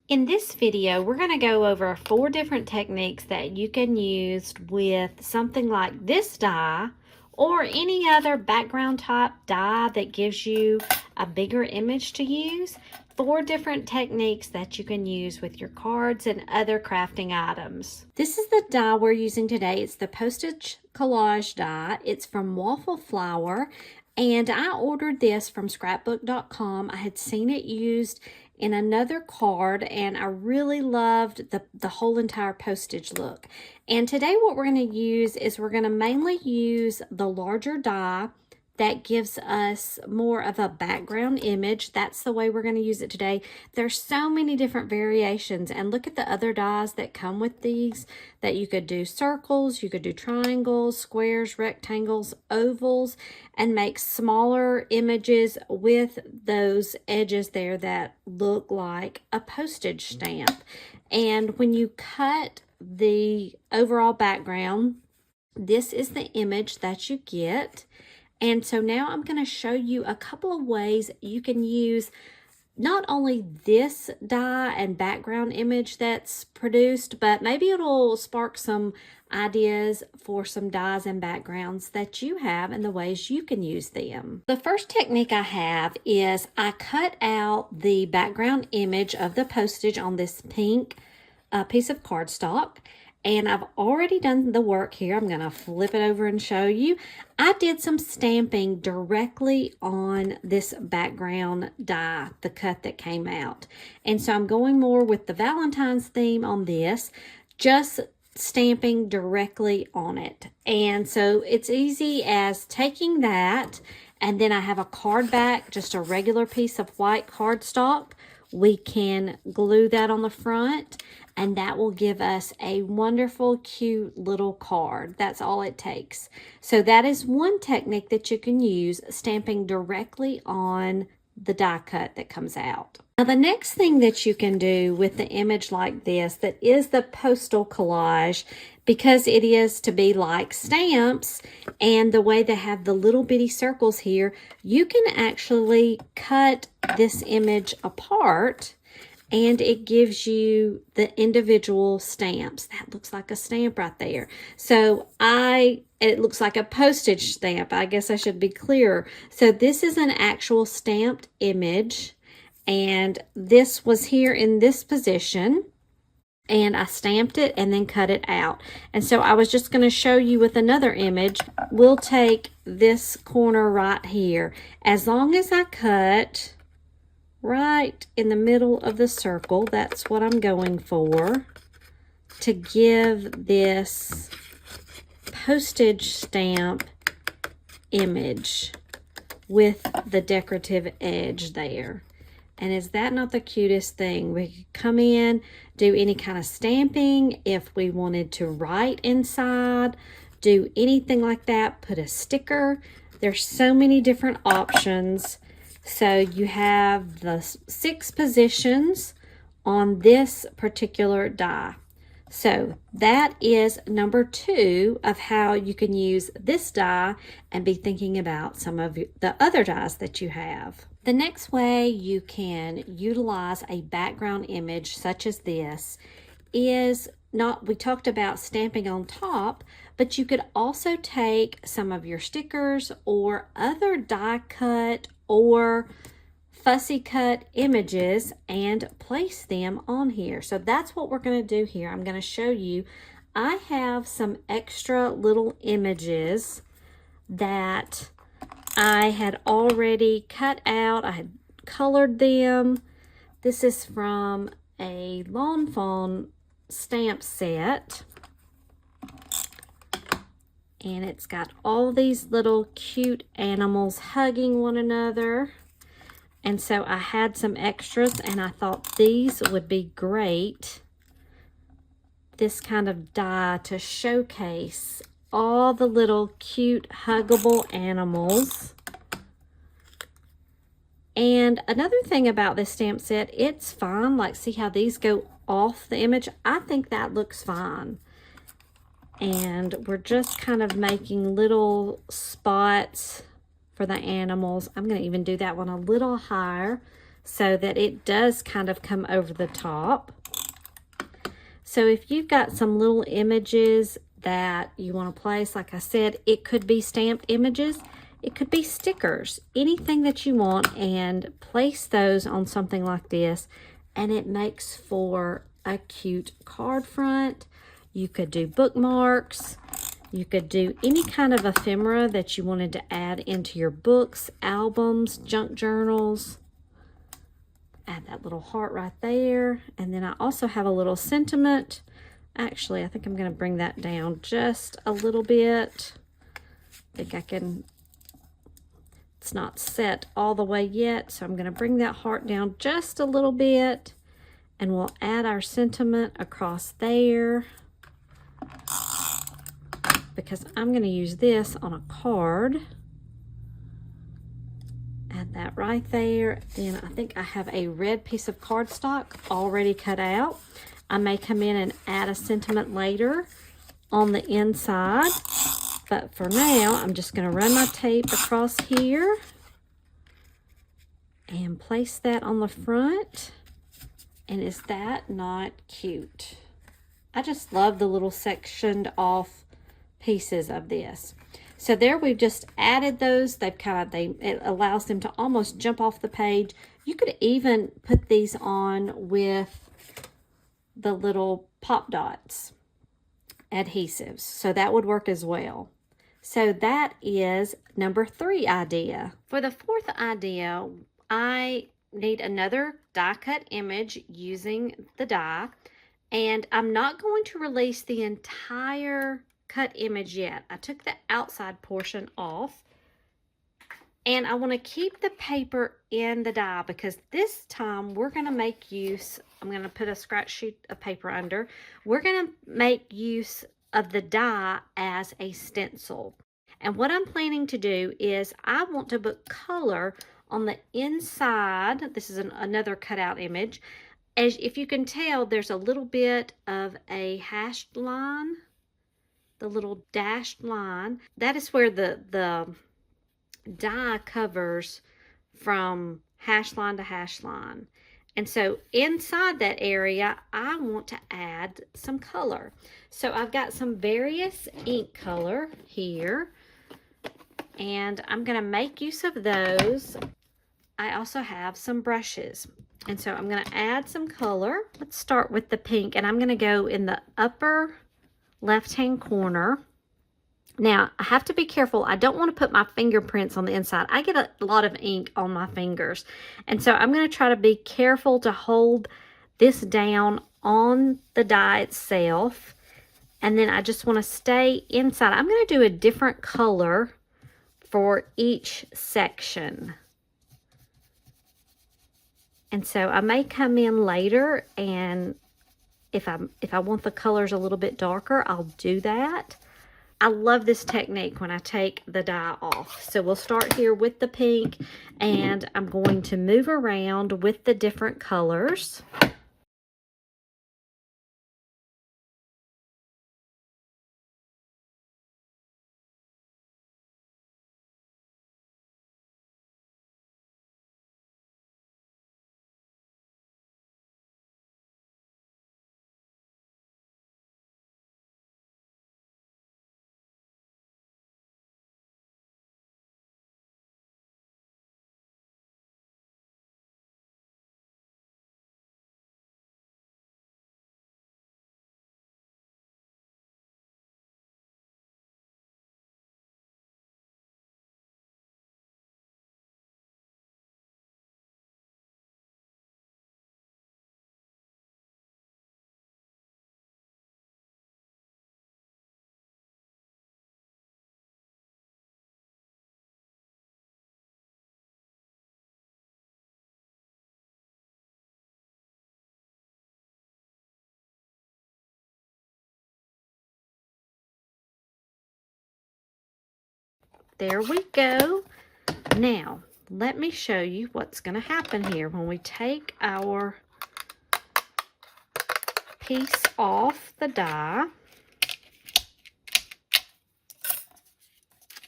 In this video, we're going to go over 4 different techniques that you can use with something like this die or any other background type die that gives you a bigger image to use. 4 different techniques that you can use with your cards and other crafting items. This is the die we're using today. It's the postage collage die. It's from Waffle Flower, and I ordered this from scrapbook.com. I had seen it used in another card, and I really loved the whole entire postage look. And today what we're going to use is we're going to mainly use the larger die that gives us more of a background image. That's the way we're going to use it today. There's so many different variations, and look at the other dies that come with these, that you could do circles, you could do triangles, squares, rectangles, ovals, and make smaller images with those edges there that look like a postage stamp. And when you cut the overall background, this is the image that you get. And so now I'm going to show you a couple of ways you can use not only this die and background image that's produced, but maybe it'll spark some ideas for some dies and backgrounds that you have and the ways you can use them. The first technique I have is I cut out the background image of the postage on this pink piece of cardstock. And I've already done the work here. I'm going to flip it over and show you. I did some stamping directly on this background die, the cut that came out. And so I'm going more with the Valentine's theme on this, just stamping directly on it. And so it's easy as taking that, and then I have a card back, just a regular piece of white cardstock. We can glue that on the front, and that will give us a wonderful, cute little card. That's all it takes. So that is one technique that you can use, stamping directly on the die cut that comes out. Now, the next thing that you can do with the image like this, that is the postal collage, because it is to be like stamps, and the way they have the little bitty circles here, you can actually cut this image apart, and it gives you the individual stamps. That looks like a stamp right there. So it looks like a postage stamp. I guess I should be clearer. So this is an actual stamped image, and this was here in this position, and I stamped it and then cut it out. And so I was just going to show you with another image. We'll take this corner right here. As long as I cut right in the middle of the circle, that's what I'm going for, to give this postage stamp image with the decorative edge there. And is that not the cutest thing? We could come in, do any kind of stamping if we wanted to write inside, do anything like that, put a sticker. There's so many different options. So you have the 6 positions on this particular die. So that is number 2 of how you can use this die and be thinking about some of the other dies that you have. The next way you can utilize a background image such as this is we talked about stamping on top, but you could also take some of your stickers or other die cut or fussy cut images and place them on here. So that's what we're going to do here. I'm going to show you. I have some extra little images that I had already cut out. I had colored them. This is from a Lawn Fawn stamp set, and it's got all these little cute animals hugging one another. And so I had some extras, and I thought these would be great, this kind of die, to showcase all the little cute huggable animals. And another thing about this stamp set, it's fine. Like, see how these go off the image? I think that looks fine. And we're just kind of making little spots for the animals. I'm going to even do that one a little higher so that it does kind of come over the top. So if you've got some little images that you want to place, like I said, it could be stamped images, it could be stickers, anything that you want, and place those on something like this, and it makes for a cute card front. You could do bookmarks. You could do any kind of ephemera that you wanted to add into your books, albums, junk journals. Add that little heart right there. And then I also have a little sentiment. Actually, I think I'm going to bring that down just a little bit. I think I can, it's not set all the way yet, so I'm going to bring that heart down just a little bit. And we'll add our sentiment across there, because I'm going to use this on a card. Add that right there. Then I think I have a red piece of cardstock already cut out. I may come in and add a sentiment later on the inside, but for now I'm just going to run my tape across here and place that on the front. And is that not cute? I just love the little sectioned off pieces of this. So there we've just added those. It allows them to almost jump off the page. You could even put these on with the little pop dots adhesives. So that would work as well. So that is number 3 idea. For the 4th idea, I need another die cut image using the die. And I'm not going to release the entire cut image yet. I took the outside portion off, and I want to keep the paper in the die because this time we're going to make use, I'm going to put a scratch sheet of paper under. We're going to make use of the die as a stencil. And what I'm planning to do is I want to put color on the inside. This is another cutout image. As if you can tell, there's a little bit of a hashed line, the little dashed line. That is where the die covers from hash line to hash line. And so inside that area, I want to add some color. So I've got some various ink color here, and I'm going to make use of those. I also have some brushes. And so I'm going to add some color. Let's start with the pink, and I'm going to go in the upper left-hand corner. Now, I have to be careful. I don't want to put my fingerprints on the inside. I get a lot of ink on my fingers. And so I'm going to try to be careful to hold this down on the die itself. And then I just want to stay inside. I'm going to do a different color for each section. And so I may come in later, and if I want the colors a little bit darker, I'll do that. I love this technique when I take the die off. So we'll start here with the pink, and I'm going to move around with the different colors. There we go. Now, let me show you what's going to happen here when we take our piece off the die.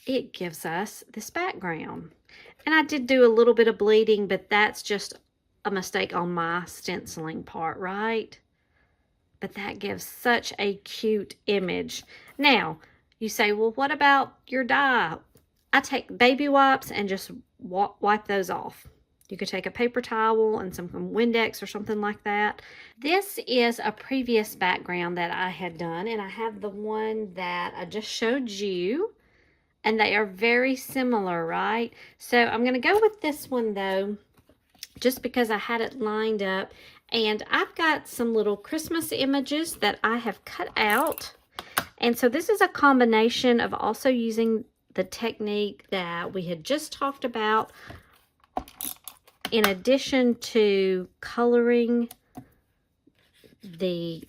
It gives us this background. And I did do a little bit of bleeding, but that's just a mistake on my stenciling part, right? But that gives such a cute image. Now, you say, well, what about your die? I take baby wipes and just wipe those off. You could take a paper towel and some Windex or something like that. This is a previous background that I had done, and I have the one that I just showed you, and they are very similar, right? So I'm going to go with this one though, just because I had it lined up, and I've got some little Christmas images that I have cut out. And so this is a combination of also using the technique that we had just talked about, in addition to coloring the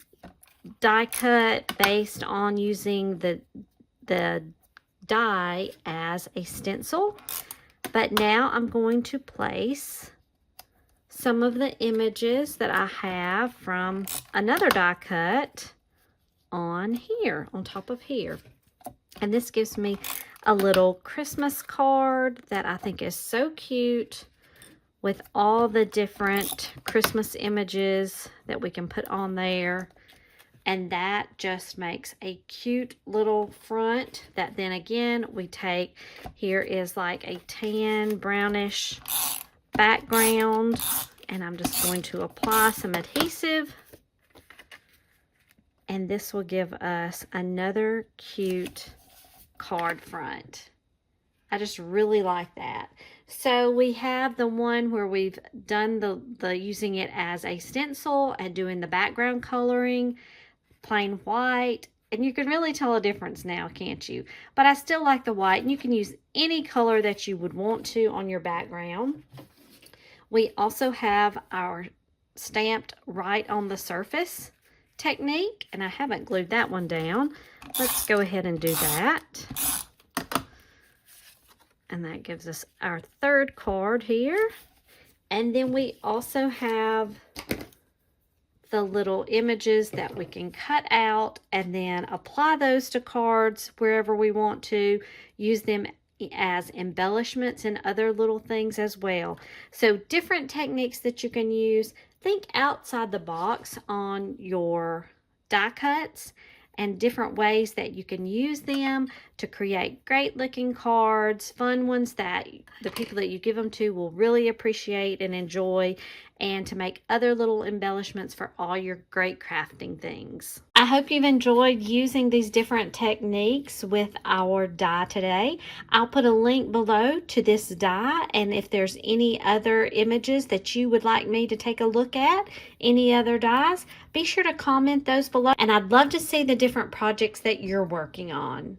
die cut based on using the die as a stencil. But now I'm going to place some of the images that I have from another die cut on here, on top of here. And this gives me a little Christmas card that I think is so cute, with all the different Christmas images that we can put on there. And that just makes a cute little front that then again we take. Here is like a tan brownish background, and I'm just going to apply some adhesive, and this will give us another cute card front. I just really like that. So we have the one where we've done the using it as a stencil and doing the background coloring, plain white, and you can really tell a difference now, can't you? But I still like the white, and you can use any color that you would want to on your background. We also have our stamped right on the surface technique, and I haven't glued that one down. Let's go ahead and do that. And that gives us our third card here. And then we also have the little images that we can cut out and then apply those to cards wherever we want to, use them as embellishments and other little things as well. So different techniques that you can use. Think outside the box on your die cuts and different ways that you can use them to create great looking cards, fun ones that the people that you give them to will really appreciate and enjoy, and to make other little embellishments for all your great crafting things. I hope you've enjoyed using these different techniques with our die today. I'll put a link below to this die, and if there's any other images that you would like me to take a look at, any other dies, be sure to comment those below, and I'd love to see the different projects that you're working on.